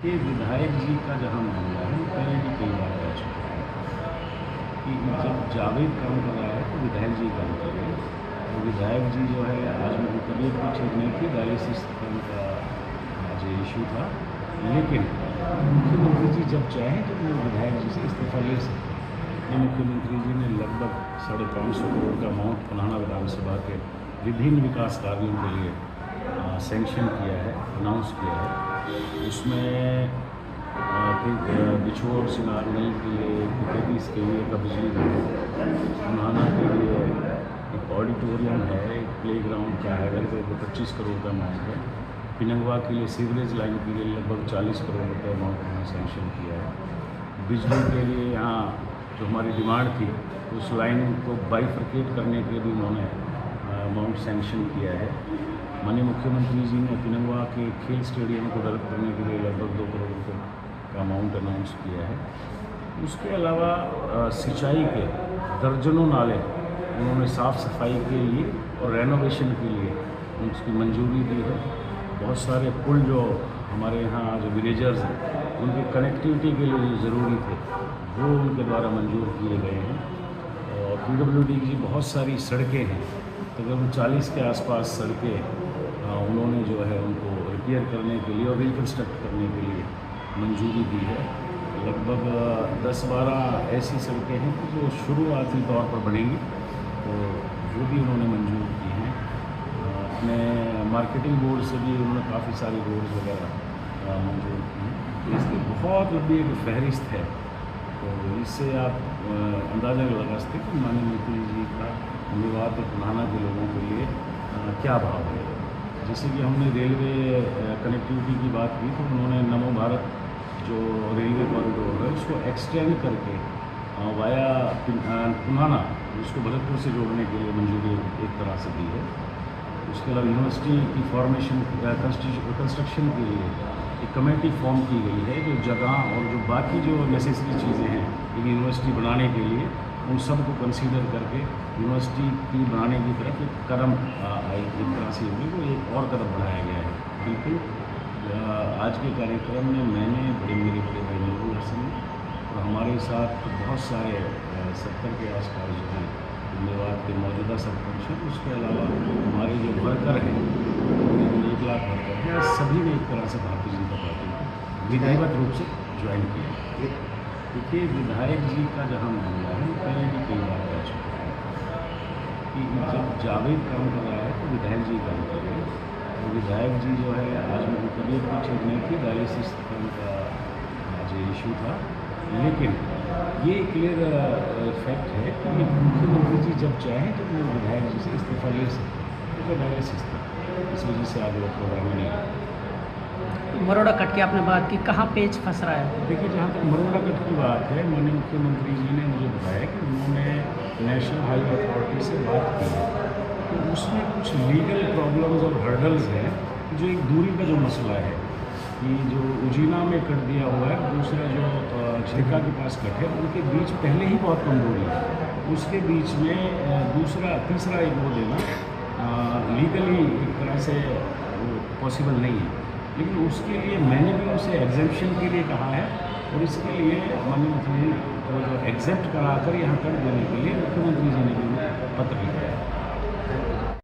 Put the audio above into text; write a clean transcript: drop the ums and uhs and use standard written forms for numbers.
ये विधायक जी का जहाँ मामला है, पहले भी कई बार कह चुके हैं कि जब जावेद काम कर रहा है तो विधायक जी काम कर रहे हैं। और विधायक जी जो है, आज उनकी तबीयत भी ठीक नहीं थी, डायलिसिस का उनका आज इशू था। लेकिन मुख्यमंत्री जी जब चाहें तो वो विधायक जी से इस्तीफा ले सकते हैं। ये मुख्यमंत्री जी ने लगभग 550 करोड़ का अमाउंट पुराना विधानसभा के विभिन्न विकास कार्यों के लिए सैंक्शन किया है, अनाउंस किया है। उसमें बिछोर सिंगारने के लिए 33 के का बिजली बनाना के लिए एक ऑडिटोरियम है, एक प्लेग्राउंड का है, लगभग 25 करोड़ का अमाउंट है। पिनंगवा के लिए सीवरेज लाइन के लिए लगभग 40 करोड़ रुपये अमाउंट उन्होंने सैंक्शन किया है। बिजली के लिए यहाँ जो हमारी डिमांड थी उस लाइन को बाइफरकेट करने के लिए भी उन्होंने अमाउंट सैंक्शन किया है। माननीय मुख्यमंत्री जी ने पिनंगवा के खेल स्टेडियम को डेवलप करने के लिए लगभग 2 करोड़ रुपये का अमाउंट अनाउंस किया है। उसके अलावा सिंचाई के दर्जनों नाले उन्होंने साफ़ सफाई के लिए और रेनोवेशन के लिए उसकी मंजूरी दी है। बहुत सारे पुल जो हमारे यहाँ जो विलेजर्स हैं उनकी कनेक्टिविटी के लिए जो ज़रूरी थे वो उनके द्वारा मंजूर किए गए हैं। और PWD की बहुत सारी सड़कें हैं, तकरीबन 40 के आसपास सड़कें उन्होंने जो है उनको रिपेयर करने के लिए और रिकन्स्ट्रक्ट करने के लिए मंजूरी दी है। लगभग 10-12 ऐसी सड़कें हैं जो शुरुआती तौर पर बनेंगी, तो वो भी उन्होंने मंजूर की हैं। अपने मार्केटिंग बोर्ड से भी उन्होंने काफ़ी सारी रोड्स वगैरह मंजूर की हैं। तो इसकी बहुत लंबी एक फहरिस्त है, तो इससे आप अंदाज़ा लगा सकते हैं कि माननीय मंत्री जी का मेवात और पुराना के लोगों के लिए क्या भाव है। जैसे कि हमने रेलवे कनेक्टिविटी की बात की तो उन्होंने नमो भारत जो रेलवे कॉरिडोर है उसको एक्सटेंड करके वाया पुनाना उसको भरतपुर से जोड़ने के लिए मंजूरी एक तरह से दी है। उसके अलावा यूनिवर्सिटी की फॉर्मेशन कंस्ट्रक्शन के लिए एक कमेटी फॉर्म की गई है, जो जगह और जो बाकी जो नेसेसरी चीज़ें हैं एक यूनिवर्सिटी बनाने के लिए उन सब को कंसीडर करके यूनिवर्सिटी की बनाने की तरफ एक कदम एक तरह से होगी, वो एक और कदम बढ़ाया गया है। बिल्कुल आज के कार्यक्रम में मैंने मेरे बड़े भाई नूरुल हसन और हमारे साथ बहुत सारे 70 के आसपास जो हैं मेवात के मौजूदा सरपंच हैं, उसके अलावा हमारे जो वर्कर हैं 1 लाख वर्कर हैं, सभी ने एक तरह से भारतीय जनता पार्टी को विधिवत रूप से ज्वाइन किया। देखिए, विधायक जी का जहाँ मामला है, पहले भी कई बार कह चुके हैं कि जब जावेद काम कर रहा है तो विधायक जी काम कर रहे हैं। और विधायक जी जो है, आज उनकी तबीयत भी ठीक नहीं थी, डायलिसिस का उनका आज इशू था। लेकिन ये क्लियर फैक्ट है कि मुख्यमंत्री जी जब चाहें तो वो विधायक जी से इस्तीफा ले सकते हैं, क्योंकि डायलिसिस था, इस वजह से आज वो प्रोग्राम में नहीं है। मरोड़ा कट की आपने बात की, कहाँ पेच फंस रहा है? देखिए, जहाँ तक मरोड़ा कट की बात है, माननीय मुख्यमंत्री जी ने मुझे बताया कि उन्होंने नेशनल हाईवे अथॉरिटी से बात की है, तो उसमें कुछ लीगल प्रॉब्लम्स और हर्डल्स हैं। जो एक दूरी का जो मसला है कि जो उजीना में कट दिया हुआ है, दूसरा जो छिड़का के पास कट है, उनके बीच पहले ही बहुत कम दूरी है, उसके बीच में तीसरा एक वो देना लीगली एक तरह से पॉसिबल नहीं है। लेकिन उसके लिए मैंने भी उसे एग्जेम्पशन के लिए कहा है, और इसके लिए माननीय मुख्यमंत्री को जो एग्जेप्ट कराकर यहाँ कर देने के लिए मुख्यमंत्री जी ने भी पत्र लिखा है।